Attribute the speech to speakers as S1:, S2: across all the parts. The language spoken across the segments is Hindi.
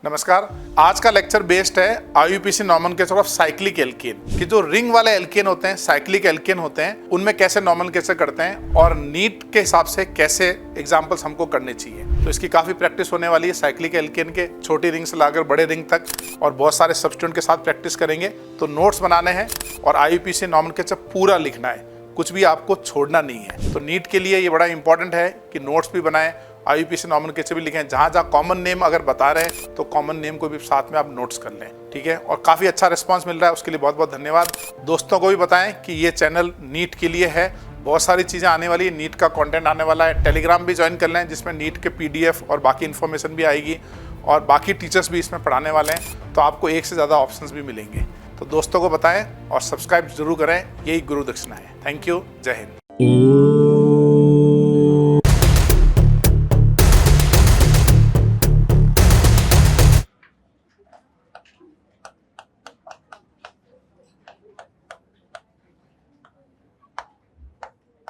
S1: नमस्कार। आज का लेक्चर बेस्ड है IUPAC nomenclature of cyclic alkane कि जो रिंग वाले एल्केन होते हैं, साइक्लिक एल्केन होते हैं, उनमें कैसे नॉमेनक्लेचर करते हैं और नीट के हिसाब से कैसे एग्जांपल्स हमको करने चाहिए। तो इसकी काफी प्रैक्टिस होने वाली है साइक्लिक एल्केन के, छोटी रिंग से लाकर बड़े रिंग तक, और बहुत सारे सब्स्टिट्यूएंट के साथ प्रैक्टिस करेंगे। तो नोट्स बनाने हैं और आईयूपीएसी नॉमेनक्लेचर पूरा लिखना है, कुछ भी आपको छोड़ना नहीं है। तो नीट के लिए ये बड़ा इंपॉर्टेंट है कि नोट्स भी बनाएं, आईयूपीएसी नॉमेनक्लेचर भी लिखें। जहाँ जहाँ कॉमन नेम अगर बता रहे हैं तो कॉमन नेम को भी साथ में आप नोट्स कर लें, ठीक है। और काफ़ी अच्छा रिस्पांस मिल रहा है, उसके लिए बहुत बहुत धन्यवाद। दोस्तों को भी बताएं कि ये चैनल नीट के लिए है, बहुत सारी चीज़ें आने वाली है, नीट का कंटेंट आने वाला है। टेलीग्राम भी ज्वाइन कर लें जिसमें नीट के पीडीएफ और बाकी इन्फॉर्मेशन भी आएगी, और बाकी टीचर्स भी इसमें पढ़ाने वाले हैं, तो आपको एक से ज़्यादा ऑप्शंस भी मिलेंगे। तो दोस्तों को बताएं और सब्सक्राइब जरूर करें, यही गुरु दक्षिणा है। थैंक यू, जय हिंद।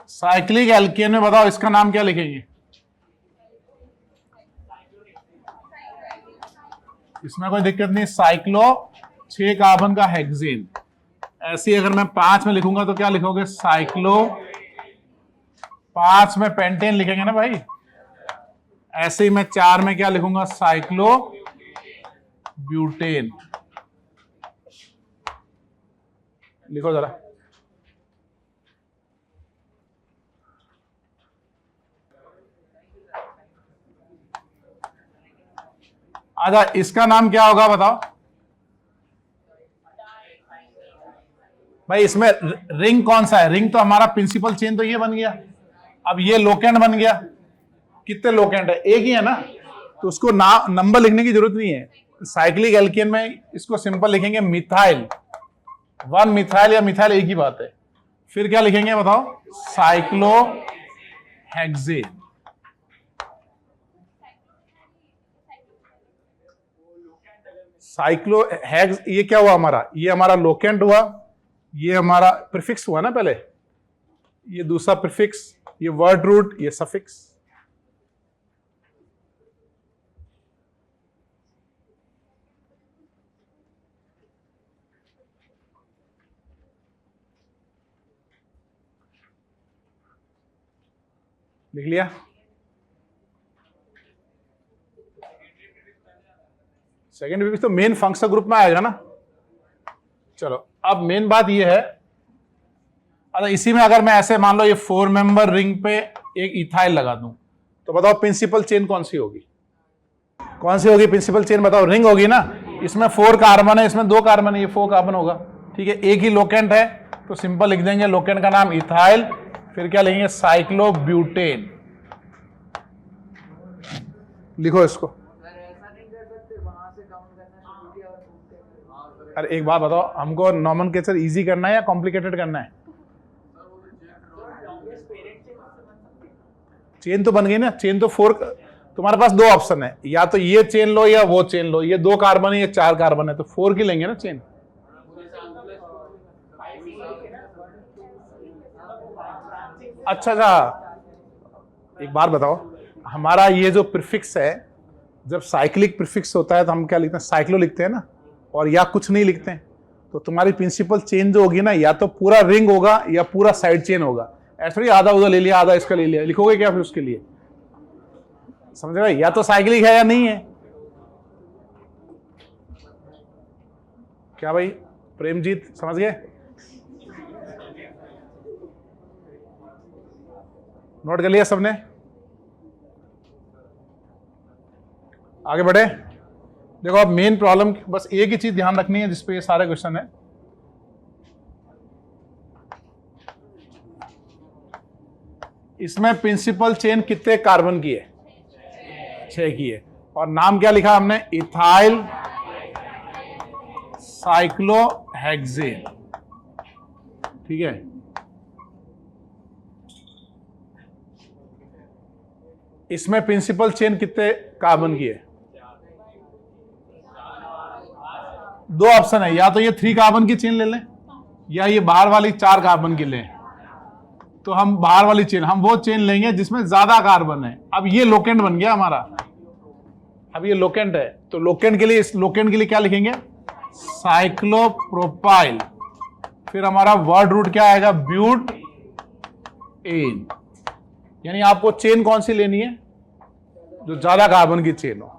S2: साइक्लिक एल्केन में बताओ इसका नाम क्या लिखेंगे? इसमें कोई दिक्कत नहीं। साइक्लो 6 कार्बन का हेक्सेन। ऐसे अगर मैं 5 में लिखूंगा तो क्या लिखोगे? साइक्लो 5 में पेंटेन लिखेंगे ना भाई। ऐसे ही मैं 4 में क्या लिखूंगा? Cyclo butane. लिखो जरा। अच्छा, इसका नाम क्या होगा बताओ भाई। इसमें रिंग कौन सा है? रिंग तो हमारा प्रिंसिपल चेन तो ये बन गया। अब ये लोकेंड बन गया। कितने लोकेंड है? एक ही है ना, तो उसको नंबर लिखने की जरूरत नहीं है। साइक्लिक एल्केन में इसको सिंपल लिखेंगे मिथाइल 1 मिथाइल या मिथाइल, एक ही बात है। फिर क्या लिखेंगे बताओ? Cyclo hexane. साइक्लो हेक्स, ये क्या हुआ हमारा? ये हमारा लोकेंट हुआ, ये हमारा प्रीफिक्स हुआ ना पहले, ये दूसरा प्रीफिक्स, ये वर्ड रूट, ये सफिक्स। लिख लिया? सेकेंड प्रीफिक्स तो मेन फंक्शनल ग्रुप में आएगा ना। चलो, अब मेन बात ये है, अच्छा इसी में अगर मैं ऐसे मान लो ये 4 मेंबर रिंग पे एक इथाइल लगा दूं, तो बताओ प्रिंसिपल चेन कौन सी होगी? कौन सी होगी प्रिंसिपल चेन? बताओ। रिंग होगी ना। इसमें 4 कार्बन है, इसमें 2 कार्बन है, ये 4 कार्बन होगा, ठीक है। एक ही लोकेंट है तो सिंपल लिख देंगे लोकेंट का नाम इथाइल, फिर क्या लिखेंगे? साइक्लोब्यूटेन। लिखो इसको। अरे एक बात बताओ, हमको नॉमेनक्लेचर इजी करना है या कॉम्प्लिकेटेड करना है? चेन तो बन गई ना। चेन तो 4, तुम्हारे पास 2 ऑप्शन है, या तो ये चेन लो या वो चेन लो। ये 2 कार्बन है, ये 4 कार्बन है, तो 4 की लेंगे ना चेन। अच्छा, एक बात बताओ, हमारा ये जो प्रीफिक्स है, जब साइक्लिक प्रीफिक्स होता है तो हम क्या लिखते हैं? साइक्लो लिखते हैं ना, और या कुछ नहीं लिखते हैं। तो तुम्हारी प्रिंसिपल चेन जो होगी ना, या तो पूरा रिंग होगा या पूरा साइड चेन होगा। ऐसा नहीं आधा उधर ले लिया, आधा इसका ले लिया। लिखोगे क्या फिर उसके लिए? समझ रहे? या तो साइक्लिक है या नहीं है। क्या भाई प्रेमजीत, समझ गए? नोट कर लिया सबने? आगे बढ़े। देखो, अब मेन प्रॉब्लम बस एक ही चीज ध्यान रखनी है जिसपे ये सारे क्वेश्चन है। इसमें प्रिंसिपल चेन कितने कार्बन की है? 6 की है। और नाम क्या लिखा हमने? इथाइल साइक्लोहेक्सेन, ठीक है। इसमें प्रिंसिपल चेन कितने कार्बन की है? 2 ऑप्शन है, या तो ये 3 कार्बन की चेन ले लें, या ये बाहर वाली 4 कार्बन की लें। तो हम बाहर वाली चेन, हम वो चेन लेंगे जिसमें ज्यादा कार्बन है। अब ये लोकेंट बन गया हमारा, अब ये लोकेंट है, तो लोकेंट के लिए, इस लोकेंट के लिए क्या लिखेंगे, साइक्लोप्रोपाइल, फिर हमारा वर्ड रूट क्या आएगा, ब्यूट एन। यानी आपको चेन कौन सी लेनी है, जो ज्यादा कार्बन की चेन हो।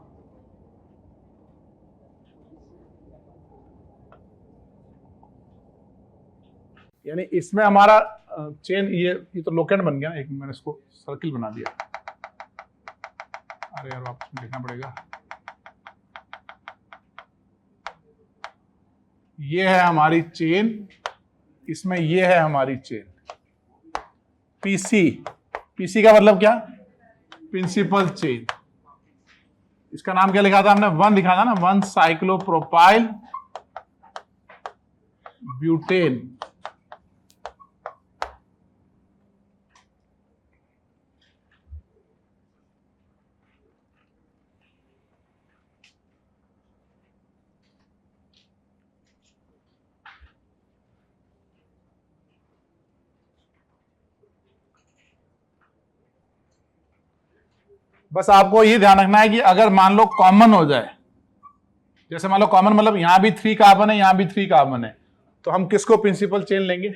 S2: यानी इसमें हमारा चेन, ये तो लोकेंट बन गया, एक मैंने इसको सर्किल बना दिया, अरे यार वापस में लिखना पड़ेगा। ये है हमारी चेन, इसमें ये है हमारी चेन, पीसी। पीसी का मतलब क्या, प्रिंसिपल चेन। इसका नाम क्या लिखा था हमने, 1 लिखा था ना, 1 साइक्लोप्रोपाइल ब्यूटेन। बस आपको ये ध्यान रखना है कि अगर मान लो कॉमन हो जाए, जैसे मान लो कॉमन मतलब यहां भी 3 कार्बन है, यहां भी 3 कार्बन है, तो हम किसको प्रिंसिपल चेन लेंगे,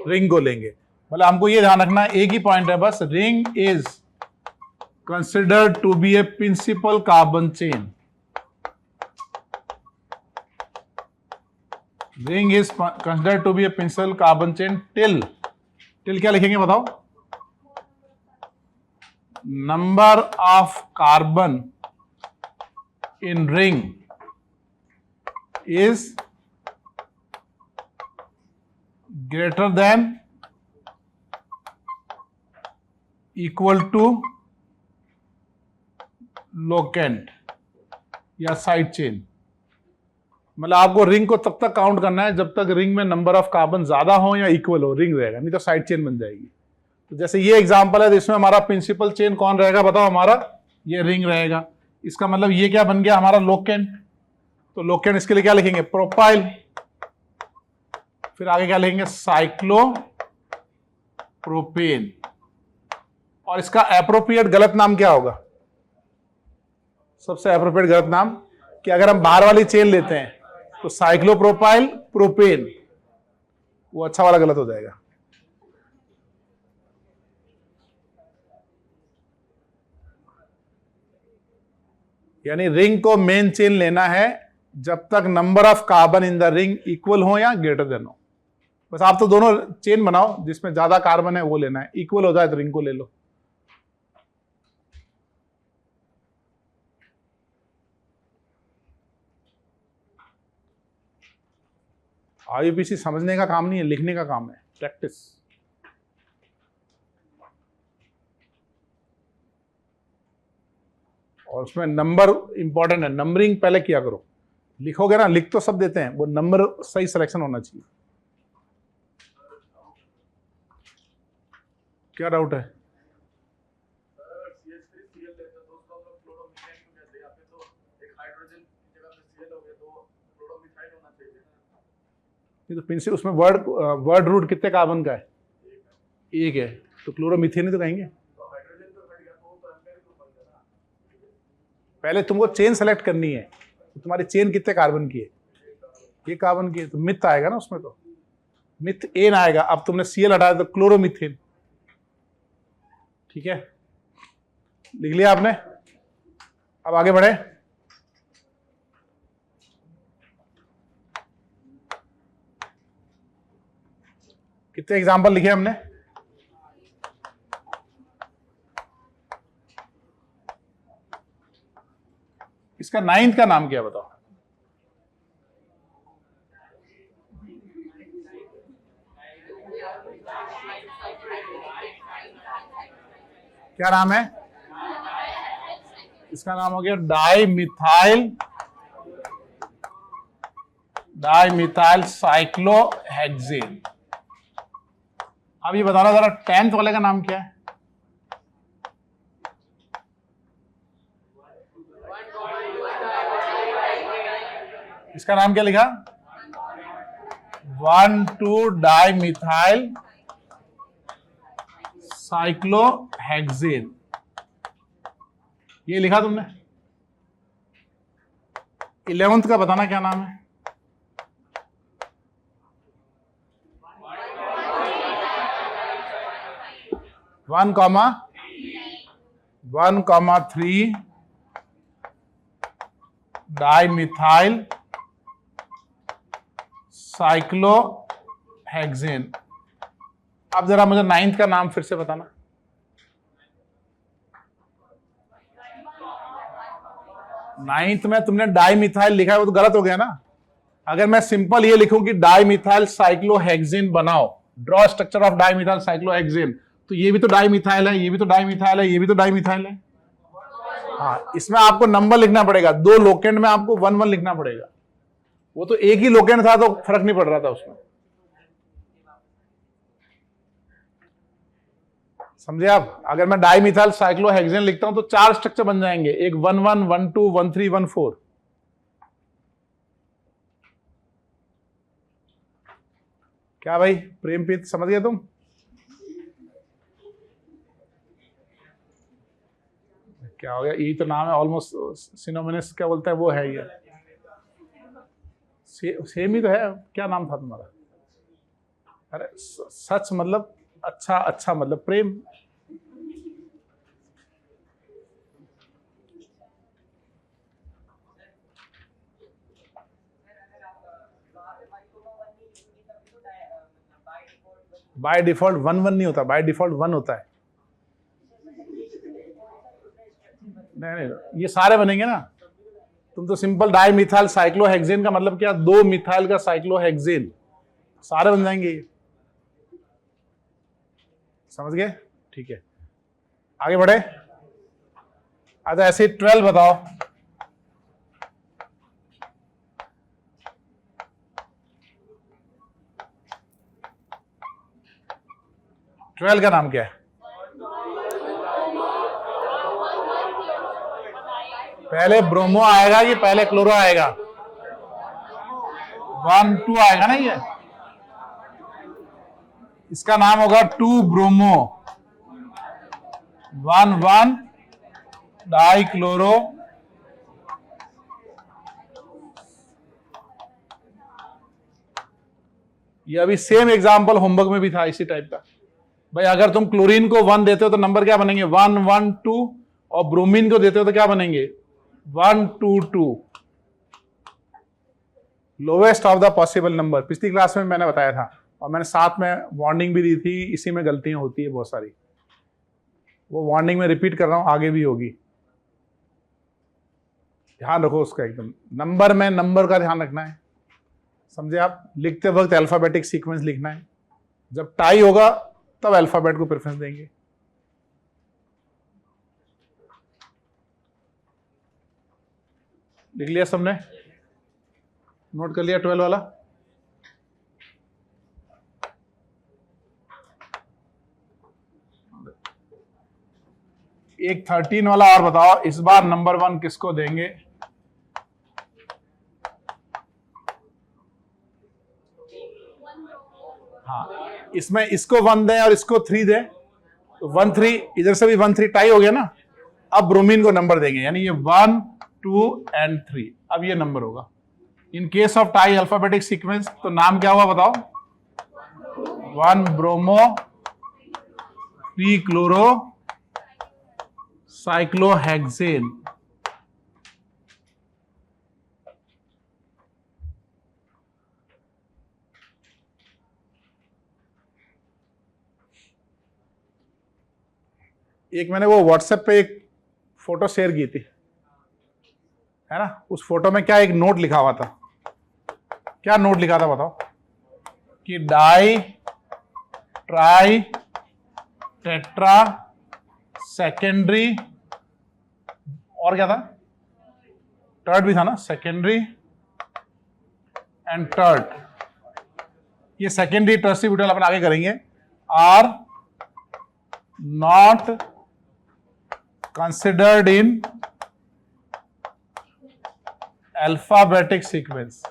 S2: रिंग को लेंगे। मतलब हमको ये ध्यान रखना है, एक ही पॉइंट है बस, ring is considered to be a principal carbon chain. Ring is considered to be a principal carbon chain till क्या लिखेंगे बताओ, number of carbon in ring is greater than equal to locant या साइड चेन। मतलब आपको रिंग को तब तक काउंट करना है जब तक रिंग में नंबर ऑफ कार्बन ज्यादा हो या इक्वल हो, रिंग रहेगा, नहीं तो साइड चेन बन जाएगी। तो जैसे ये एग्जांपल है, तो इसमें हमारा प्रिंसिपल चेन कौन रहेगा बताओ, हमारा ये रिंग रहेगा। इसका मतलब ये क्या बन गया हमारा, लोकेंट। तो लोकेंट इसके लिए क्या लिखेंगे, प्रोपाइल, फिर आगे क्या लिखेंगे, साइक्लो प्रोपेन। और इसका एप्रोप्रिएट गलत नाम क्या होगा, सबसे एप्रोप्रिएट गलत नाम, कि अगर हम बाहर वाली चेन लेते हैं तो साइक्लोप्रोपाइल प्रोपेन, वो अच्छा वाला गलत हो जाएगा। यानी रिंग को मेन चेन लेना है जब तक number of carbon in the ring equal हो या ग्रेटर देन हो। बस आप तो दोनों चेन बनाओ, जिसमें ज्यादा कार्बन है वो लेना है, इक्वल हो जाए तो रिंग को ले लो। आईयूपीसी समझने का काम नहीं है, लिखने का काम है, प्रैक्टिस। और उसमें नंबर इंपॉर्टेंट है, नंबरिंग पहले किया करो। लिखोगे ना, लिख तो सब देते हैं, वो नंबर सही सिलेक्शन होना चाहिए। क्या डाउट है, तो प्रिंसिपल उसमें वर्ड रूट कितने कार्बन का है, एक है, तो क्लोरोमीथेन ही तो कहेंगे। पहले तुमको चेन सेलेक्ट करनी है, तो तुम्हारी चेन कितने कार्बन की है, एक कार्बन की है, तो मिथ आएगा ना उसमें, तो मिथ एन आएगा। अब तुमने सीएल हटाया तो क्लोरोमीथेन, ठीक है, लिख लिया आपने। अब आगे बढ़े, कितने एग्जाम्पल लिखे हमने, इसका 9th का नाम क्या बताओ, क्या नाम है, इसका नाम हो गया डाइमिथाइल साइक्लोहेक्सेन। अब ये बताना जरा 10th वाले का नाम क्या है, इसका नाम क्या लिखा, 1,2-डाइमिथाइल साइक्लोहेक्सेन, ये लिखा तुमने। 11th का बताना क्या नाम है? One comma 3 dimethyl cyclohexane. अब जरा मुझे 9th का नाम फिर से बताना। नाइन्थ में तुमने डाइमिथाइल लिखा है, वो तो गलत हो गया ना। अगर मैं सिंपल ये लिखूं कि डाइमिथाइल साइक्लोहेक्सेन बनाओ, draw structure of dimethyl cyclohexane, तो ये भी तो डाइमिथाइल है, ये भी तो डाइमिथाइल है, ये भी तो डाइमिथाइल है। हाँ, इसमें आपको नंबर लिखना पड़ेगा, 2 लोकेंड में आपको 1 1 लिखना पड़ेगा। वो तो एक ही लोकेंड था तो फर्क नहीं पड़ रहा था उसमें, समझे आप। अगर मैं डाइमिथाइल साइक्लोहेक्सेन लिखता हूं तो 4 स्ट्रक्चर बन जाएंगे, एक 1 1 1 2 1 3 1 4। क्या भाई प्रेमप्रीत, समझ गए तुम? क्या हो गया? ई तो नाम है ऑलमोस्ट सिनोनिमस, क्या बोलता है वो है ये, सेम ही तो है। क्या नाम था तुम्हारा? अरे सच मतलब अच्छा, अच्छा मतलब प्रेम। बाय डिफॉल्ट 1 1 नहीं होता, बाय डिफॉल्ट 1 होता है। नहीं, ये सारे बनेंगे ना। तुम तो सिंपल डाइमिथाइल साइक्लोहेक्सेन का मतलब क्या, 2 मिथाइल का साइक्लोहेक्सेन, सारे बन जाएंगे ये, समझ गए? ठीक है, आगे बढ़े। अच्छा ऐसे 12 बताओ। ट्वेल्व का नाम क्या है? पहले ब्रोमो आएगा कि पहले क्लोरो आएगा? 1 2 आएगा ना ये, इसका नाम होगा 2 ब्रोमो 1 1 डाई क्लोरो। ये अभी सेम एग्जांपल होमवर्क में भी था इसी टाइप का। भाई अगर तुम क्लोरीन को 1 देते हो तो नंबर क्या बनेंगे? 1 1 2, और ब्रोमीन को देते हो तो क्या बनेंगे? 1 2 2। Lowest of the possible number, पिछली क्लास में मैंने बताया था, और मैंने साथ में वार्निंग भी दी थी। इसी में गलतियां होती है बहुत सारी, वो वार्निंग में रिपीट कर रहा हूं, आगे भी होगी। ध्यान रखो उसका एकदम, नंबर में नंबर का ध्यान रखना है, समझे आप। लिखते वक्त अल्फाबेटिक सीक्वेंस लिखना है, जब टाई होगा तब अल्फाबेट को प्रेफरेंस देंगे। लिख लिया सबने? नोट कर लिया 12 वाला? एक 13 वाला और बताओ, इस बार नंबर 1 किसको देंगे? हाँ, इसमें इसको 1 दें और इसको 3 दें, तो 1 3, इधर से भी 1 3 टाई हो गया ना। अब ब्रोमीन को नंबर देंगे, यानी ये 1 2 एंड 3, अब ये नंबर होगा। In case of tie alphabetic sequence तो नाम क्या हुआ बताओ? 1 ब्रोमो 3 क्लोरो साइक्लोहेक्सेन। एक मैंने वो व्हाट्सएप पे एक फोटो शेयर की थी, है ना। उस फोटो में क्या एक नोट लिखा हुआ था? क्या नोट लिखा था बताओ? कि डाई ट्राई टेट्रा सेकेंडरी, और क्या था? टर्ड भी था ना, सेकेंडरी एंड टर्ड। ये सेकेंडरी टर्सरी ब्यूटाइल अपन आगे करेंगे। Are not considered in alphabetic sequence.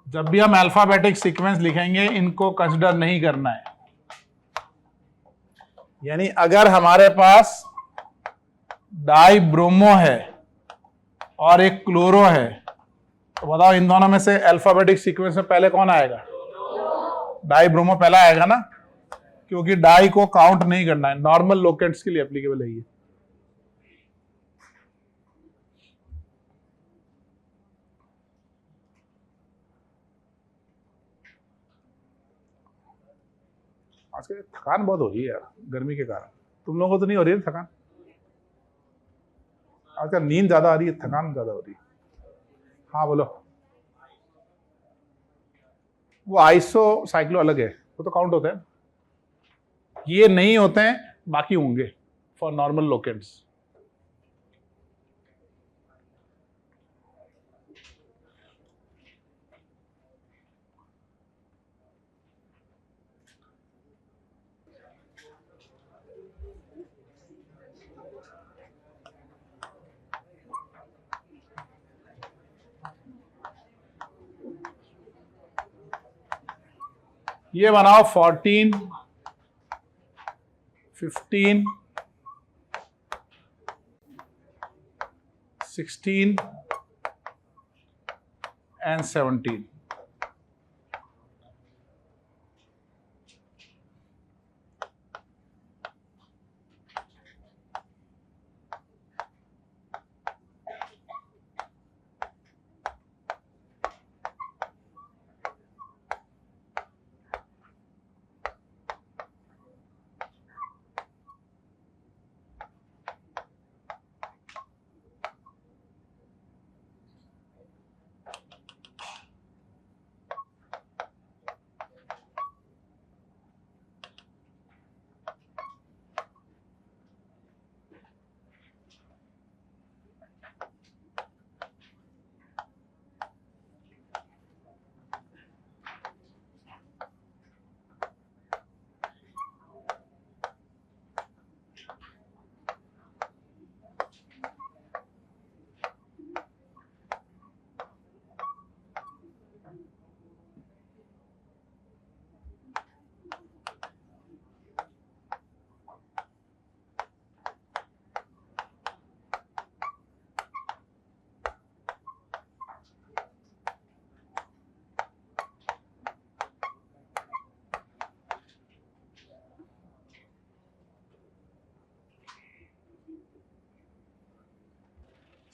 S2: जब भी हम अल्फाबेटिक सीक्वेंस लिखेंगे, इनको कंसिडर नहीं करना है। यानी अगर हमारे पास डाई ब्रोमो है और एक क्लोरो है, तो बताओ इन दोनों में से अल्फाबेटिक सीक्वेंस में पहले कौन आएगा? डाई ब्रोमो पहला आएगा ना, क्योंकि डाई को काउंट नहीं करना है। नॉर्मल लोकेंट्स के लिए एप्लीकेबल है ये। आजकल थकान बहुत हो रही है यार गर्मी के कारण। तुम लोगों को तो नहीं हो रही है थकान? आजकल नींद ज्यादा आ रही है, थकान ज्यादा हो रही है। हाँ बोलो। वो आइसो साइक्लो अलग है, वो तो काउंट होते हैं, ये नहीं होते हैं, बाकी होंगे फॉर नॉर्मल लोकेंट्स। ये बनाओ 14, 15, 16 and 17।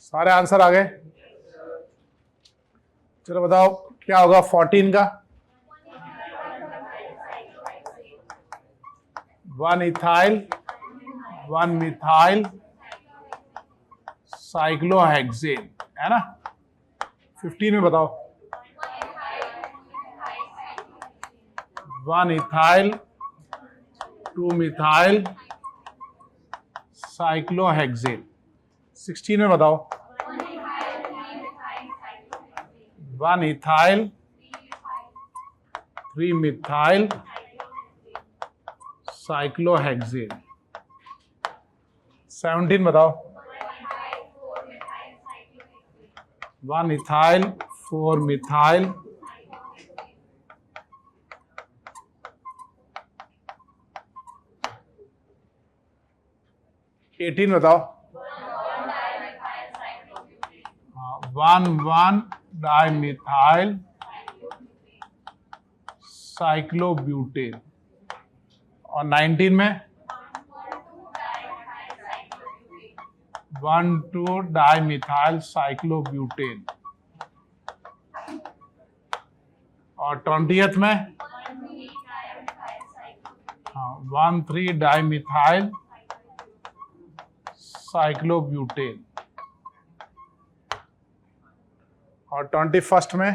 S2: सारे आंसर आ गए? चलो बताओ क्या होगा 14 का? 1 इथाइल 1 मिथाइल साइक्लोहेक्सेन, है ना? 15 में बताओ। 1 इथाइल 2 मिथाइल साइक्लोहेक्सेन। 16 में बताओ। 1 इथाइल 3 मिथाइल साइक्लोहेक्सेन। 17 बताओ। 1 इथाइल 4 मिथाइल एटीन बताओ। 1 डाइमिथाइल साइक्लोब्यूटेन। और 19 में 1,2 डाइमिथाइल साइक्लोब्यूटेन। और 20th में 1,3 डाइमिथाइल साइक्लोब्यूटेन। और 21st में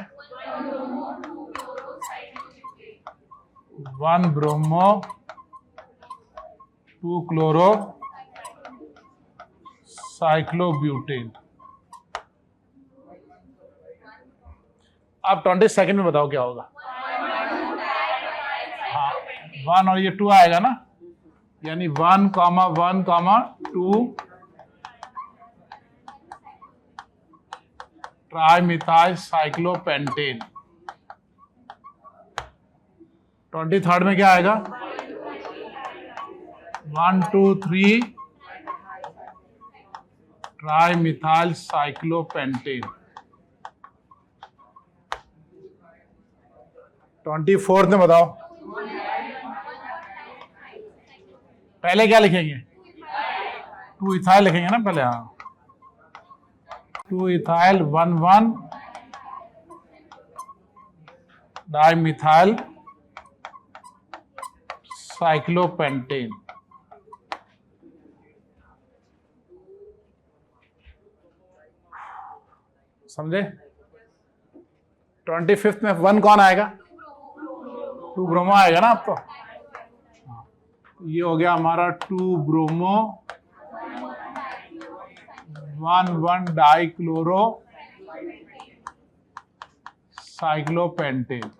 S2: 1 ब्रोमो 2 क्लोरो साइक्लोब्यूटेन। अब 22nd में बताओ क्या होगा? हाँ 1 और ये 2 आएगा ना, यानी 1, 1, 2 ट्राइमिथाइल साइक्लोपेंटेन। 23rd में क्या आएगा? 1 2 3 ट्राई मिथाइल साइक्लोपेंटेन। 24 में बताओ पहले क्या लिखेंगे? 2 इथाइल लिखेंगे ना पहले। हाँ 2 इथाइल 1 1 डाई मिथाइल साइक्लोपेंटेन। समझे? 25 में 1 कौन आएगा? 2 ब्रोमो आएगा ना आपको। ये हो गया हमारा 2 ब्रोमो 1 1 डाई क्लोरो साइक्लोपेंटेन।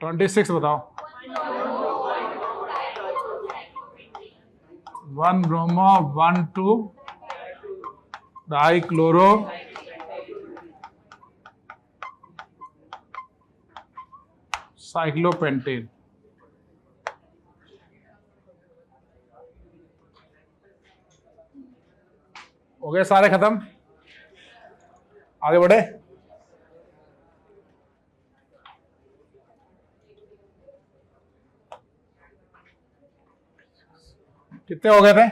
S2: 26 बताओ। 1 ब्रोमो 1 2 डाई क्लोरो साइक्लोपेंटेन। हो गए सारे खत्म। आगे बढ़े। कितने हो गए थे?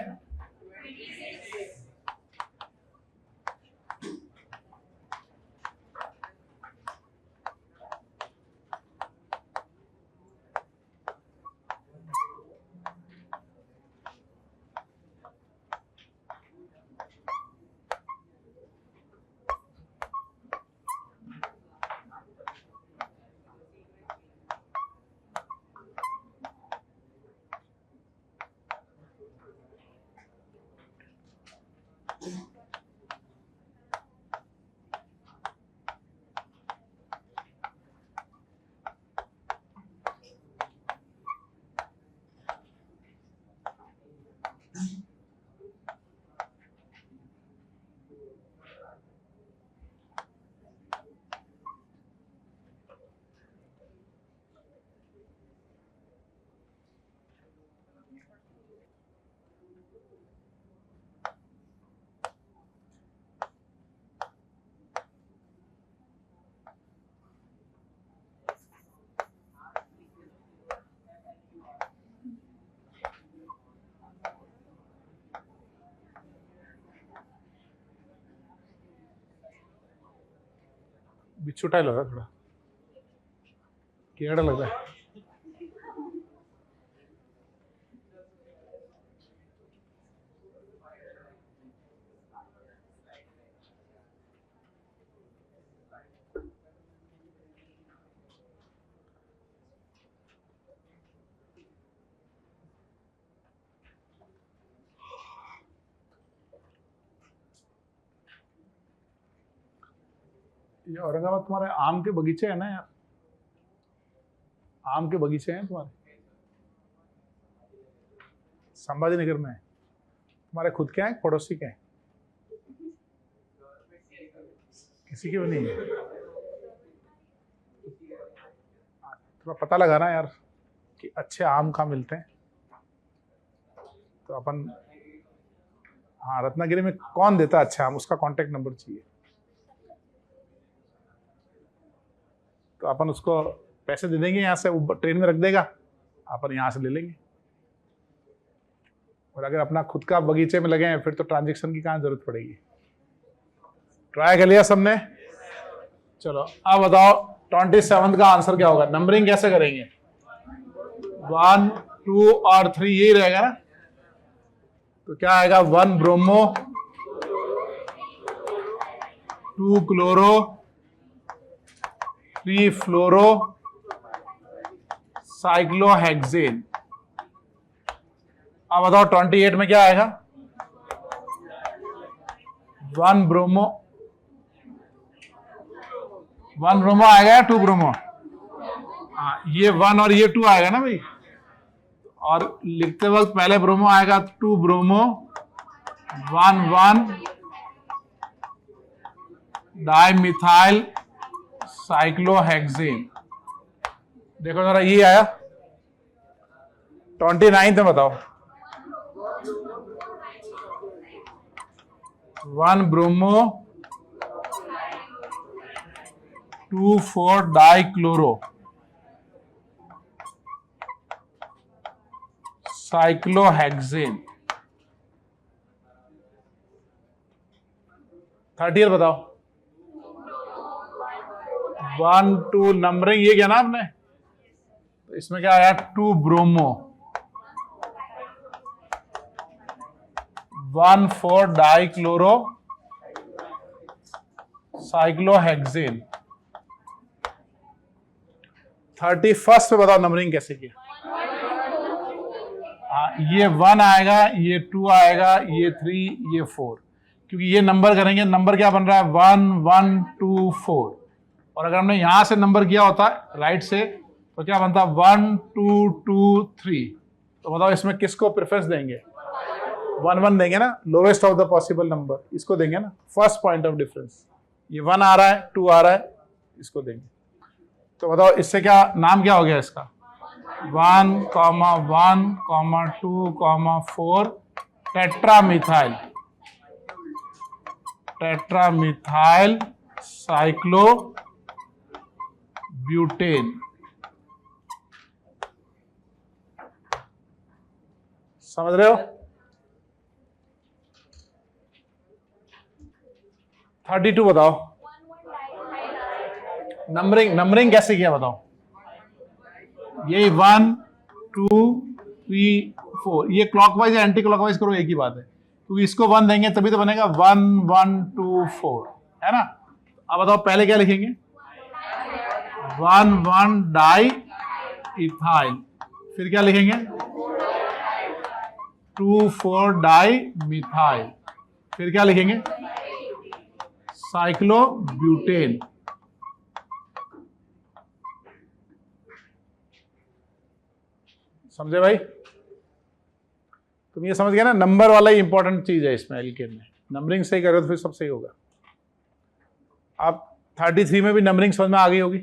S2: बिच्छू टाइल हो रहा है थोड़ा, कीड़ा लग रहा है। ये औरंगाबाद तुम्हारे आम के बगीचे है ना यार? आम के बगीचे हैं तुम्हारे? संभाजी नगर में है। तुम्हारे खुद के हैं पड़ोसी के हैं? किसी के भी नहीं है। थोड़ा पता लगाना यार कि अच्छे आम कहाँ मिलते हैं, तो अपन। हाँ रत्नागिरी में कौन देता है अच्छा आम, उसका कांटेक्ट नंबर चाहिए, तो अपन उसको पैसे दे देंगे यहाँ से, वो ट्रेन में रख देगा, अपन यहाँ से ले लेंगे। और अगर अपना खुद का बगीचे में लगे हैं फिर तो ट्रांजैक्शन की कहाँ जरूरत पड़ेगी। ट्राई कर लिया सबने? चलो अब बताओ 27 का आंसर क्या होगा? नंबरिंग कैसे करेंगे? 1 2 और 3 यही रहेगा ना, तो क्या आएगा? 1 ब्रोमो 2 क्लोरो 3 फ्लोरो साइक्लोहेक्सेन। अब बताओ 28 में क्या आएगा? 1 ब्रोमो आएगा या 2 ब्रोमो? हाँ ये 1 और ये 2 आएगा ना भाई, और लिखते वक्त पहले ब्रोमो आएगा 2 ब्रोमो 1 1 डाइमिथाइल साइक्लोहेक्सेन। देखो जरा ये आया, 29 में बताओ। 1 ब्रोमो 2,4 डाइक्लोरो साइक्लोहेक्सेन। 30 बताओ। 1 2 नंबरिंग ये क्या ना आपने, तो इसमें क्या आया 2 ब्रोमो 1,4 डाइक्लोरो साइक्लोहेक्सेन। 31 पे बताओ नंबरिंग कैसे किया। ये 1 आएगा, ये 2 आएगा, ये 3, ये 4, क्योंकि ये नंबर करेंगे, नंबर क्या बन रहा है 1 1 2 4, और अगर हमने यहां से नंबर किया होता राइट से तो क्या बनता 1 2 2 3। तो बताओ इसमें किसको प्रेफरेंस देंगे, 1 1 देंगे ना, lowest of the possible number, इसको देंगे ना, फर्स्ट पॉइंट ऑफ डिफरेंस। ये 1 आ रहा है, 2 आ रहा है, इसको देंगे। तो बताओ इससे क्या नाम क्या हो गया इसका, 1 1 2 4 टेट्रामिथाइल, टेट्रामिथाइल साइक्लो ब्यूटेन। समझ रहे हो। 32 बताओ। नंबरिंग कैसे किया बताओ। ये 1 2 3 4, ये क्लॉकवाइज या एंटी क्लॉकवाइज करो एक ही बात है, क्योंकि इसको 1 देंगे तभी तो बनेगा 1 1 2 4, है ना। अब बताओ पहले क्या लिखेंगे, 1 1 डाई इथाइल, फिर क्या लिखेंगे 2 4 डाई मिथाइल, फिर क्या लिखेंगे साइक्लो ब्यूटेन। समझे भाई। तुम ये समझ गए ना, नंबर वाला ही इंपॉर्टेंट चीज है इसमें एल्केन में। नंबरिंग सही करो तो फिर सब सही होगा। अब 33 में भी नंबरिंग समझ में आ गई होगी।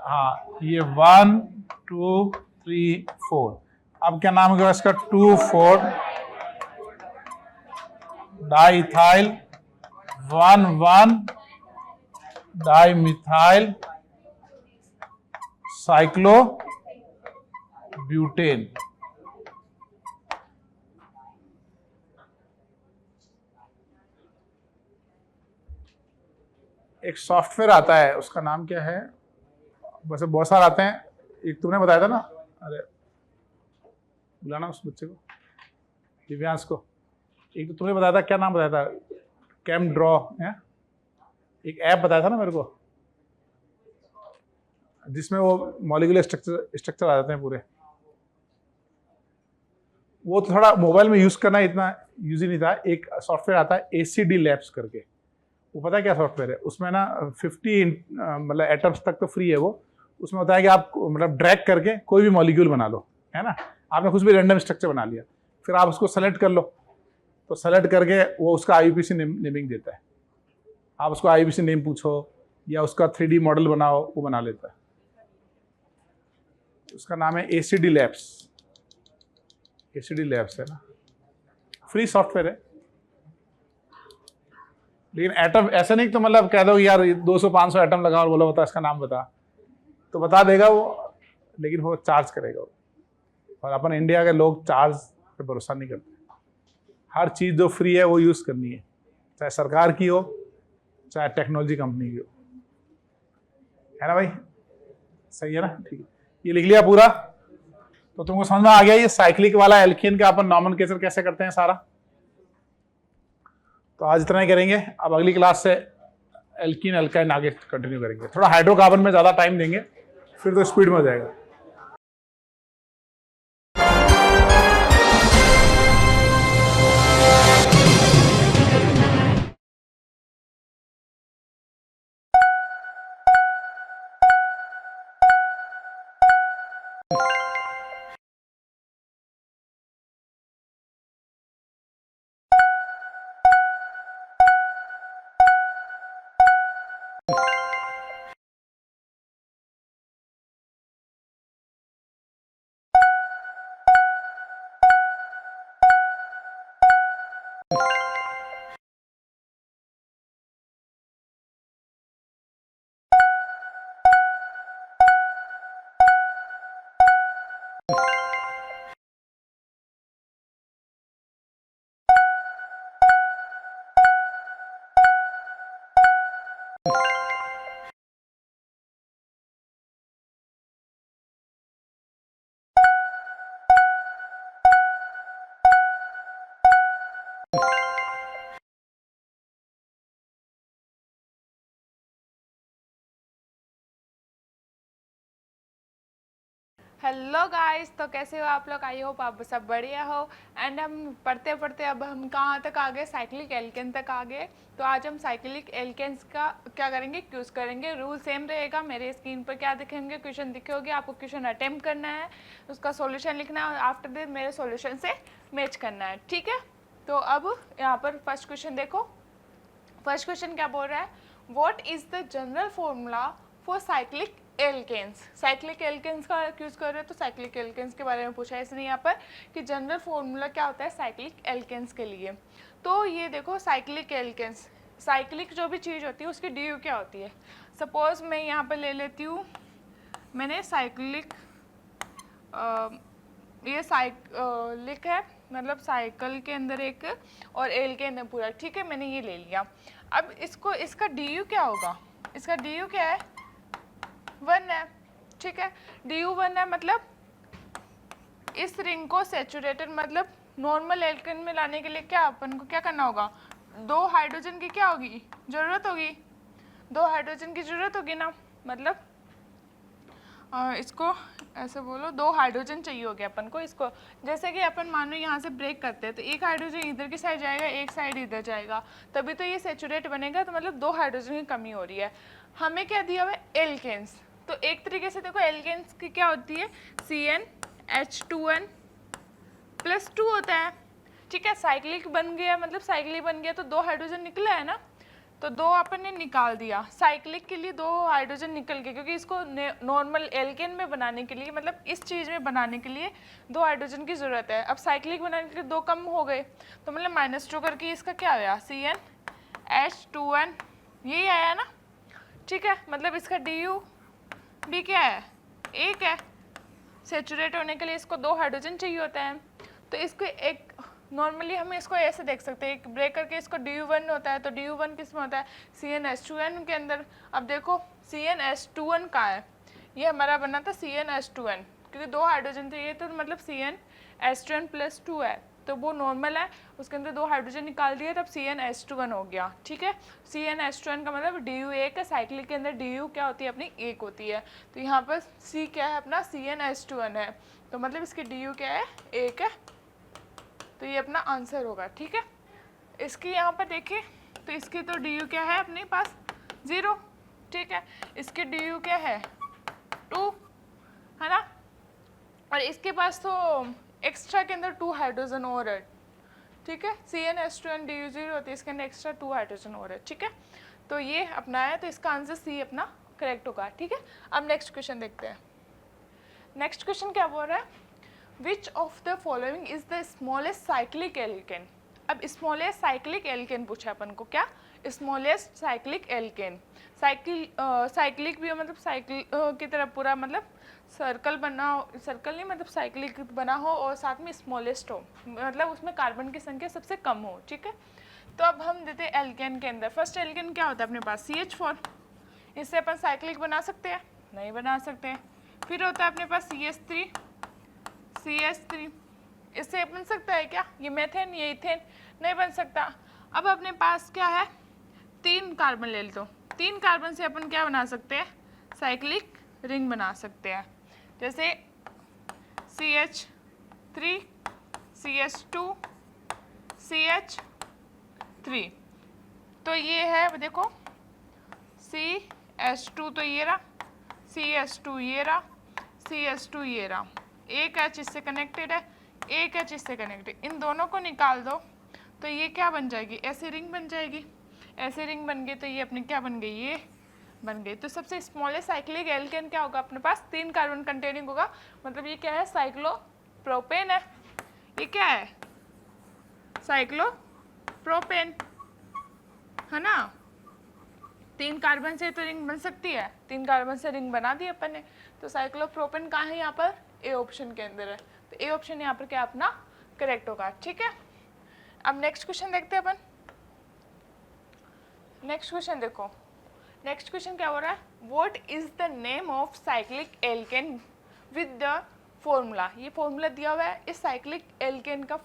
S2: हाँ, ये 1 2 3 4। अब क्या नाम होगा इसका, 2 4 डाइथाइल 1 1 डाइमिथाइल साइक्लो ब्यूटेन। एक सॉफ्टवेयर आता है, उसका नाम क्या है, वैसे बहुत सारे आते हैं, एक तुमने बताया था ना, अरे बुलाना उस बच्चे को, दिव्यांश को। एक तो तुमने बताया था, क्या नाम बताया था, कैम ड्रॉ है, एक ऐप बताया था ना मेरे को, जिसमें वो मॉलिक्यूलर स्ट्रक्चर आ जाते हैं पूरे। वो तो थोड़ा मोबाइल में यूज करना इतना यूज ही नहीं था। एक सॉफ्टवेयर आता है ACD लैब्स करके, वो पता है क्या सॉफ्टवेयर है, उसमें ना 50 मतलब एटम्स तक तो फ्री है वो। उसमें होता है कि आप मतलब ड्रैग करके कोई भी मॉलिक्यूल बना लो, है ना। आपने कुछ भी रैंडम स्ट्रक्चर बना लिया, फिर आप उसको सेलेक्ट कर लो, तो सेलेक्ट करके वो उसका IUPAC नेमिंग देता है। आप उसको IUPAC नेम पूछो या उसका 3D मॉडल बनाओ, वो बना लेता है। उसका नाम है ACD लैब्स। ACD लैब्स है ना, फ्री सॉफ्टवेयर है। लेकिन एटम ऐसा नहीं तो मतलब कह दो यार 200-500 एटम लगा और बोलो बता इसका नाम बता, तो बता देगा वो, लेकिन वो चार्ज करेगा वो। और अपन इंडिया के लोग चार्ज पे भरोसा नहीं करते। हर चीज़ जो फ्री है वो यूज़ करनी है, चाहे सरकार की हो चाहे टेक्नोलॉजी कंपनी की हो, है ना भाई। सही है ना, ठीक है। ये लिख लिया पूरा, तो तुमको समझ में आ गया ये साइक्लिक वाला एल्कीन का अपन नॉमेनक्लेचर कैसे करते हैं सारा। तो आज इतना ही करेंगे। अब अगली क्लास से एल्कीन एल्काइन आगे कंटिन्यू करेंगे। थोड़ा हाइड्रोकार्बन में ज़्यादा टाइम देंगे, फिर तो स्पीड में हो जाएगा।
S3: हेलो गाइस, तो कैसे हो आप लोग? आई होप आप सब बढ़िया हो। एंड हम पढ़ते पढ़ते अब हम कहाँ तक आ गए? साइक्लिक एल्केन तक आ गए। तो आज हम साइक्लिक एल्केन्स का क्या करेंगे? क्यूज करेंगे। रूल सेम रहेगा। मेरे स्क्रीन पर क्या दिखेंगे? क्वेश्चन दिखे होगे, आपको क्वेश्चन अटेम्प्ट करना है, उसका सॉल्यूशन लिखना है और आफ्टर दिस मेरे सॉल्यूशन से मैच करना है, ठीक है? तो अब यहाँ पर फर्स्ट क्वेश्चन देखो। फर्स्ट क्वेश्चन क्या बोल रहा है? What is the general formula for cyclic alkanes? Cyclic alkanes का यूज कर रहे हो तो साइक्लिक एल्केन्स के बारे में पूछा है इसने यहाँ पर कि जनरल फॉर्मूला क्या होता है साइक्लिक एल्केन्स के लिए। तो ये देखो, साइक्लिक एल्केन्स, साइक्लिक जो भी चीज़ होती है उसकी डी यू क्या होती है? सपोज मैं यहाँ पर ले लेती हूँ, मैंने साइक्लिक ये साइक्लिक है, मतलब साइकिल के अंदर एक और एल्केन है पूरा, ठीक है? मैंने ये ले लिया। अब इसको, इसका डी यू क्या होगा? इसका डी यू क्या है? 1 है, ठीक है? डी यू 1 है, मतलब इस रिंग को सेचुरेटेड मतलब नॉर्मल एल्केन में लाने के लिए क्या अपन को क्या करना होगा? 2 हाइड्रोजन की क्या होगी? जरूरत होगी। 2 हाइड्रोजन की जरूरत होगी ना, मतलब इसको ऐसे बोलो, 2 हाइड्रोजन चाहिए होगे अपन को। इसको जैसे कि अपन मानो यहाँ से ब्रेक करते हैं तो एक हाइड्रोजन इधर की साइड जाएगा, एक साइड इधर जाएगा, तभी तो ये सेचुरेट बनेगा। तो मतलब 2 हाइड्रोजन की कमी हो रही है। हमें क्या दिया हुआ है? एल्केन्स। तो एक तरीके से देखो, एल्केन्स की क्या होती है? CnH2n + 2 होता है, ठीक है? साइक्लिक बन गया, मतलब साइक्लिक बन गया तो 2 हाइड्रोजन निकला है ना, तो 2 अपन ने निकाल दिया। साइक्लिक के लिए 2 हाइड्रोजन निकल गए, क्योंकि इसको नॉर्मल एल्केन में बनाने के लिए, मतलब इस चीज़ में बनाने के लिए 2 हाइड्रोजन की ज़रूरत है। अब साइक्लिक बनाने के लिए 2 कम हो गए, तो मतलब -2 करके इसका क्या आया? CnH2n, यही आया ना, ठीक है? मतलब इसका डी यू भी क्या है? 1 है। सेचुरेट होने के लिए इसको 2 हाइड्रोजन चाहिए होता है। तो इसको एक नॉर्मली हम इसको ऐसे देख सकते हैं, एक ब्रेक करके इसको DU1 होता है, तो DU1 किस में होता है? CnH2n के अंदर। अब देखो CnH2n कहाँ है? ये हमारा बना था CnH2n, क्योंकि 2 हाइड्रोजन चाहिए, तो मतलब CnH2n + 2 है, तो वो नॉर्मल है, उसके अंदर 2 हाइड्रोजन निकाल दिए, तब CnH2n हो गया, ठीक है? CnH2n का मतलब DU1 है। साइक्लिक के अंदर DU क्या होती है? अपनी 1 होती है। तो यहाँ पर C क्या है? अपना CnH2n है, तो मतलब इसकी DU क्या है? 1 है। तो ये अपना आंसर होगा, ठीक है? इसकी यहाँ पर देखिए, तो इसकी तो डी यू क्या है अपने पास? 0, ठीक है? इसकी डी यू क्या है? 2 है ना, और इसके पास तो एक्स्ट्रा के अंदर 2 हाइड्रोजन और है, ठीक है? CnH2n डी यू 0 होती है, इसके अंदर एक्स्ट्रा 2 हाइड्रोजन और है, ठीक है? तो ये अपना है, तो इसका आंसर सी अपना करेक्ट होगा, ठीक है? अब नेक्स्ट क्वेश्चन देखते हैं। नेक्स्ट क्वेश्चन क्या बोल रहा है? Which of the following is the smallest cyclic alkane? अब स्मॉलेस्ट साइक्लिक एल्केन पूछा अपन को, क्या? Smallest cyclic alkene. साइक्लिक भी हो, मतलब साइकिल की तरह पूरा, मतलब सर्कल बना हो, सर्कल नहीं मतलब साइक्लिक बना हो, और साथ में स्मॉलेस्ट हो, मतलब उसमें कार्बन की संख्या सबसे कम हो, ठीक है? तो अब हम देते हैं एल्केन के अंदर। फर्स्ट एल्केन क्या होता है अपने पास? CH4। इससे अपन साइक्लिक बना सकते हैं? नहीं बना सकते। फिर होता है अपने पास CH3, इससे बन सकता है क्या? ये मेथेन, ये इथेन, नहीं बन सकता। अब अपने पास क्या है? 3 कार्बन ले लो। 3 कार्बन से अपन क्या बना सकते हैं? साइक्लिक रिंग बना सकते हैं, जैसे CH3, CH2, CH3। तो ये है, देखो CH2 तो ये रहा, CH2 ये रहा, CH2 ये रहा, एक H इससे कनेक्टेड है, एक H इससे कनेक्टेड, इन दोनों को निकाल दो तो ये क्या बन जाएगी? ऐसी रिंग बन जाएगी। ऐसी रिंग बन गई तो ये अपनी क्या बन गई? ये बन गई। तो सबसे स्मॉलेस्ट साइक्लिक एल्केन क्या होगा अपने पास? 3 कार्बन कंटेनिंग होगा, मतलब ये क्या है? साइक्लोप्रोपेन है। ये क्या है? साइक्लोप्रोपेन है ना। 3 कार्बन से तो रिंग बन सकती है, 3 कार्बन से रिंग बना दी अपन ने। तो साइक्लोप्रोपेन कहाँ है? यहाँ पर ए ऑप्शन के अंदर है, तो ए ऑप्शन यहाँ पर क्या अपना करेक्ट होगा, ठीक है? अब नेक्स्ट क्वेश्चन देखते हैं अपन। नेक्स्ट क्वेश्चन देखो, नेक्स्ट क्वेश्चन क्या हो रहा है? What is the name of cyclic alkane with the formula? ये फॉर्मूला दिया हुआ है, इस साइक्लिक एल्केन का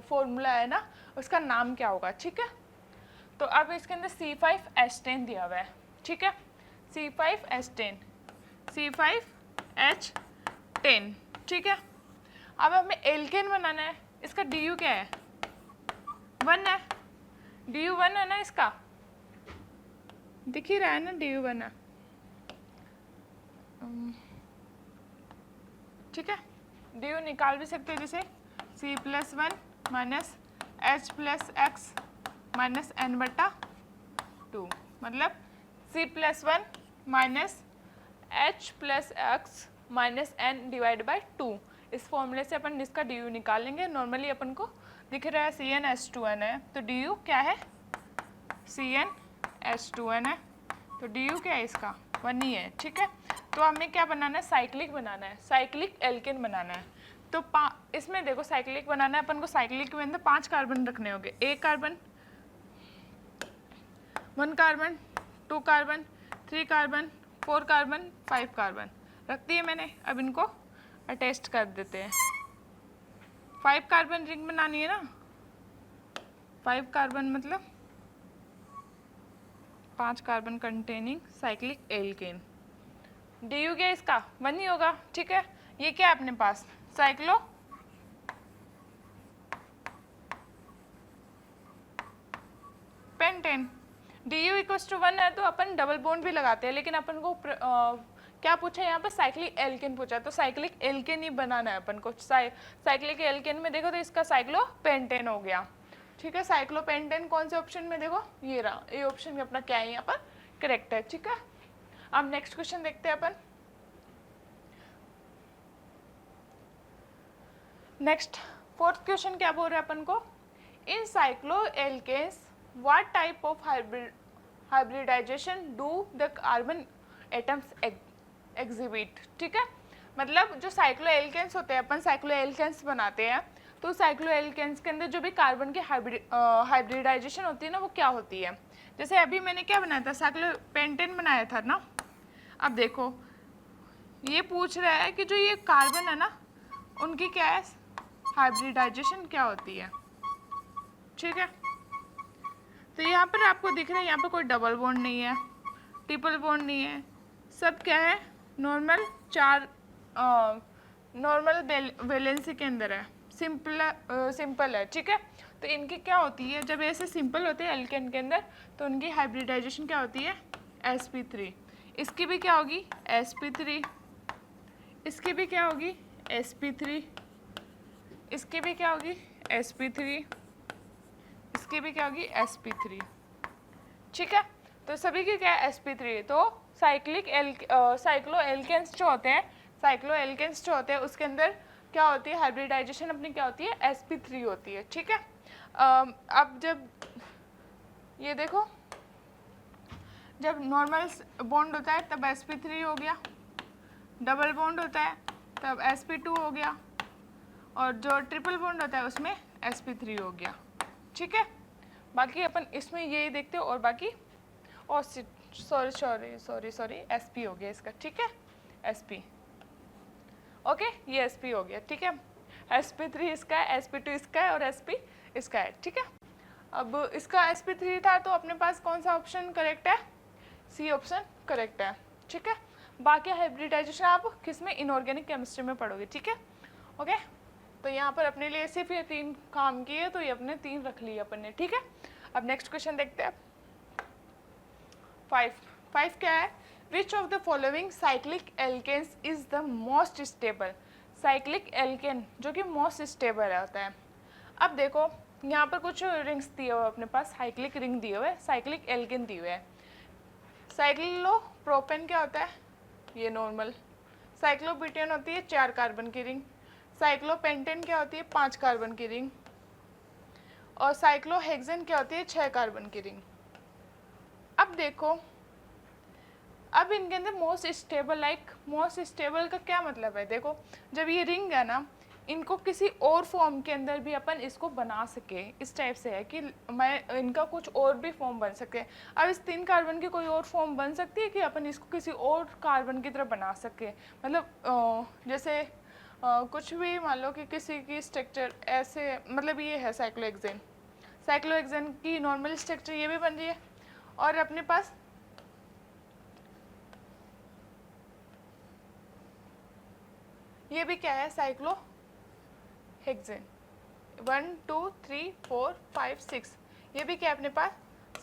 S3: फॉर्मूला है ना, उसका नाम क्या होगा, ठीक है? तो अब इसके अंदर C5H10 दिया हुआ है, ठीक है? C5H10, C5H10, ठीक है। अब हमें एल्केन बनाना है, इसका डी क्या है, 1 है, डी 1 है ना, इसका दिख ही रहा है ना, डी 1 है, ठीक है। डी निकाल भी सकते हैं, जैसे C+1 minus H+X minus n/2, मतलब C+1 minus H+X minus n/2। इस फॉर्मूले से अपन इसका डी निकालेंगे। नॉर्मली अपन को दिख रहा है CnH2n है, तो डी क्या है, CnH2n है, तो डी क्या है इसका, 1 ही है, ठीक है। तो हमें क्या बनाना है, साइक्लिक बनाना है, साइक्लिक एल्केन बनाना है। तो इसमें देखो साइक्लिक बनाना है अपन को, साइक्लिक में अंदर 5 कार्बन रखने होंगे, 1 carbon, 1 carbon, 2 carbon, 3 carbon, 4 carbon, 5 carbon रख दिए मैंने। अब इनको अटैच कर देते हैं। 5 कार्बन रिंग बनानी है ना, 5 कार्बन मतलब 5 carbon containing cyclic alkane. D U क्या इसका, 1 ही होगा, ठीक है। ये क्या है अपने पास, cyclopentane. D U equals to 1 है तो अपन डबल बॉन्ड भी लगाते हैं, लेकिन अपन को क्या पूछा है यहाँ पर, साइक्लिक एल्केन पूछा, तो साइक्लिक एल्केन ही बनाना है अपन को। साइक्लिक एल्केन में देखो तो इसका साइक्लो पेंटेन हो गया, ठीक है। साइक्लो पेंटेन कौन से ऑप्शन में, देखो ये रहा, ये ऑप्शन अपना क्या है यहाँ पर करेक्ट है, ठीक है। अब नेक्स्ट क्वेश्चन देखते हैं अपन। नेक्स्ट 4th क्वेश्चन क्या बोल रहे हैं अपन को, in cycloalkanes what type of hybridization do the carbon atoms exhibit, ठीक है। मतलब जो साइक्लो एल्केन्स होते हैं, अपन साइक्लो एल्केन्स बनाते हैं, तो साइक्लो एल्केन्स के अंदर जो भी कार्बन की हाइब्रिडाइजेशन होती है ना, वो क्या होती है। जैसे अभी मैंने क्या बनाया था, साइक्लो पेंटेन बनाया था ना। अब देखो ये पूछ रहा है कि जो ये कार्बन है ना, उनकी क्या है हाइब्रिडाइजेशन क्या होती है, ठीक है। तो यहाँ पर आपको दिख रहा है, यहाँ पर कोई डबल बॉन्ड नहीं है, ट्रिपल बॉन्ड नहीं है, सब क्या है नॉर्मल, 4 नॉर्मल वैलेंसी के अंदर है, सिंपल है, ठीक है। तो इनकी क्या होती है, जब ऐसे सिंपल होते हैं एल्केन के अंदर, तो उनकी हाइब्रिडाइजेशन क्या होती है, sp3। इसकी भी क्या होगी, sp3, इसकी भी क्या होगी, sp3, इसकी भी क्या होगी, sp3, इसकी भी क्या होगी, sp3, ठीक है। तो सभी की क्या है, sp3। तो साइक्लो एल्केन्स जो होते हैं, साइक्लो एल्केन्स जो होते हैं उसके अंदर क्या होती है, हाइब्रिडाइजेशन अपनी क्या होती है, sp3 होती है, ठीक है। अब जब ये देखो, जब नॉर्मल बॉन्ड होता है तब sp3 हो गया, डबल बॉन्ड होता है तब sp2 हो गया, और जो ट्रिपल बॉन्ड होता है उसमें sp3 हो गया, ठीक है। बाकी अपन इसमें यही देखते हो, और बाकी और सॉरी sp हो गया इसका, ठीक है, sp, ओके, ये sp हो गया, ठीक है। sp3 इसका है, sp2 इसका है, और sp इसका है, ठीक है। अब इसका sp3 था तो अपने पास कौन सा ऑप्शन करेक्ट है, सी ऑप्शन करेक्ट है, ठीक है। बाकी हाइब्रिडाइजेशन आप किस में, इनऑर्गेनिक केमिस्ट्री में पढ़ोगे, ठीक है, ओके। तो यहाँ पर अपने लिए सिर्फ ये 3 काम किए, तो ये अपने 3 रख लिए अपन ने, ठीक है। अब नेक्स्ट क्वेश्चन देखते हैं। 5 क्या है, which of the following cyclic alkanes is the most stable. Cyclic alkane जो कि मोस्ट स्टेबल होता है। अब देखो यहाँ पर कुछ रिंग्स दिए हुए अपने पास, साइक्लिक रिंग दिए हुए, साइक्लिक एल्केन दिए हुए हैं। साइक्लोप्रोपेन क्या होता है, ये नॉर्मल। साइक्लोब्यूटेन होती है 4 कार्बन की रिंग। साइक्लोपेंटेन क्या होती है, 5 कार्बन की रिंग। और साइक्लोहेक्सेन क्या होती है, 6 कार्बन की रिंग। अब देखो, अब इनके अंदर मोस्ट स्टेबल का क्या मतलब है, देखो जब ये रिंग है ना, इनको किसी और फॉर्म के अंदर भी अपन इसको बना सके, इस टाइप से है कि मैं इनका कुछ और भी फॉर्म बन सके। अब इस 3 कार्बन की कोई और फॉर्म बन सकती है कि अपन इसको किसी और कार्बन की तरह बना सके, मतलब जैसे कुछ भी मान लो कि किसी की स्ट्रक्चर ऐसे, मतलब ये है साइक्लोहेक्सेन की नॉर्मल स्ट्रक्चर ये भी बन रही है, और अपने पास ये भी क्या है, साइक्लोहेक्सेन। 1 2 3 4 5 6, ये भी क्या है अपने पास,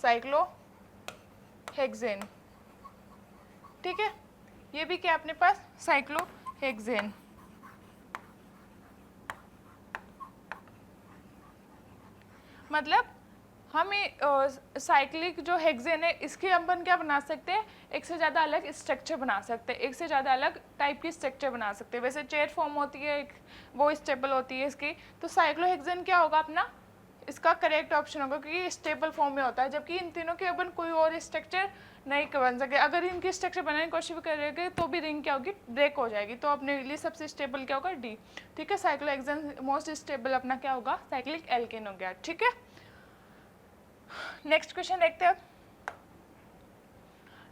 S3: साइक्लोहेक्सेन। ठीक है, ये भी क्या है अपने पास, साइक्लोहेक्सेन। मतलब हम साइक्लिक जो हेक्सेन है इसके अपन क्या बना सकते हैं, एक से ज़्यादा अलग स्ट्रक्चर बना सकते हैं, एक से ज़्यादा अलग टाइप की स्ट्रक्चर बना सकते हैं। वैसे चेयर फॉर्म होती है एक, वो स्टेबल होती है इसकी, तो साइक्लोहेक्सेन क्या होगा अपना, इसका करेक्ट ऑप्शन होगा क्योंकि स्टेबल फॉर्म में होता है, जबकि इन तीनों के अपन कोई और स्ट्रक्चर नहीं बन सके। अगर इनकी स्ट्रक्चर बनाने की कोशिश करेंगे तो भी रिंग क्या होगी, ब्रेक हो जाएगी। तो अपने लिए सबसे स्टेबल क्या होगा, डी। ठीक है, साइक्लोहेक्सेन मोस्ट स्टेबल अपना क्या होगा, साइक्लिक एल्केन हो गया। ठीक है, नेक्स्ट क्वेश्चन देखते हैं।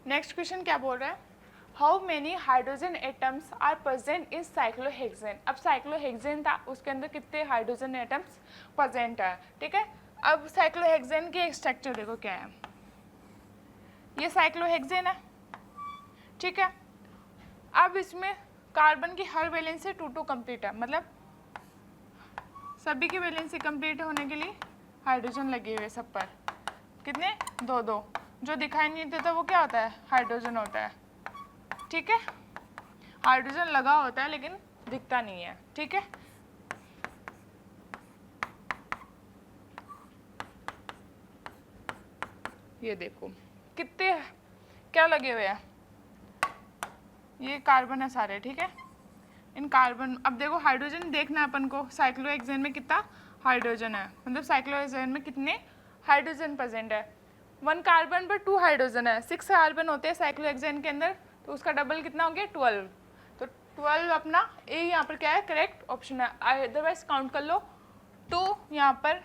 S3: नेक्स्ट क्वेश्चन क्या बोल रहा है, how many hydrogen atoms are present in cyclohexane. अब साइक्लोहेक्सेन था, उसके अंदर कितने हाइड्रोजन एटम्स प्रेजेंट है। ठीक है, अब साइक्लोहेक्सेन की स्ट्रक्चर देखो क्या है, ये साइक्लोहेक्सेन है। ठीक है, अब इसमें कार्बन की हर वैलेंसी 2 कंप्लीट है, मतलब सभी की वैलेंसी कंप्लीट होने के लिए हाइड्रोजन लगे हुए सब पर, कितने, 2 जो दिखाई नहीं देता वो क्या होता है, हाइड्रोजन होता है। ठीक है, हाइड्रोजन लगा होता है लेकिन दिखता नहीं है। ठीक है, ये देखो कितने क्या लगे हुए हैं, ये कार्बन है सारे। ठीक है, इन कार्बन, अब देखो हाइड्रोजन देखना है अपन को, साइक्लोहेक्सेन में कितना हाइड्रोजन है, मतलब साइक्लोहेक्सेन में कितने हाइड्रोजन प्रेजेंट है। 1 कार्बन पर 2 हाइड्रोजन है, 6 कार्बन होते हैं साइक्लोहेक्सेन के अंदर, तो उसका डबल कितना हो गया, 12। तो 12 अपना ए यहाँ पर क्या है, करेक्ट ऑप्शन है। अदरवाइज काउंट कर लो, 2 यहाँ पर,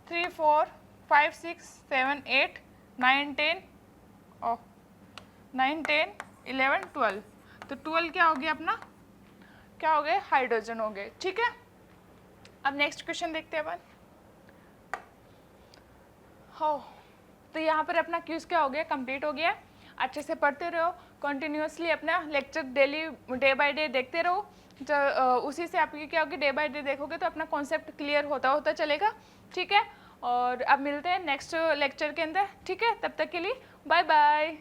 S3: 3 4 5 6 7 8 9 10 9 10 11 12, तो 12 क्या हो गया अपना, क्या हो गए, हाइड्रोजन हो गए। ठीक है, अब नेक्स्ट क्वेश्चन देखते हैं अपन। हो, तो यहाँ पर अपना क्यूज क्या हो गया, कंप्लीट हो गया। अच्छे से पढ़ते रहो, कंटिन्यूसली अपना lecture daily day by day देखते रहो, उसी से आपकी क्या होगी, डे बाय डे देखोगे तो अपना कॉन्सेप्ट क्लियर होता चलेगा। ठीक है, और अब मिलते हैं नेक्स्ट लेक्चर के अंदर। ठीक है, तब तक के लिए बाय बाय।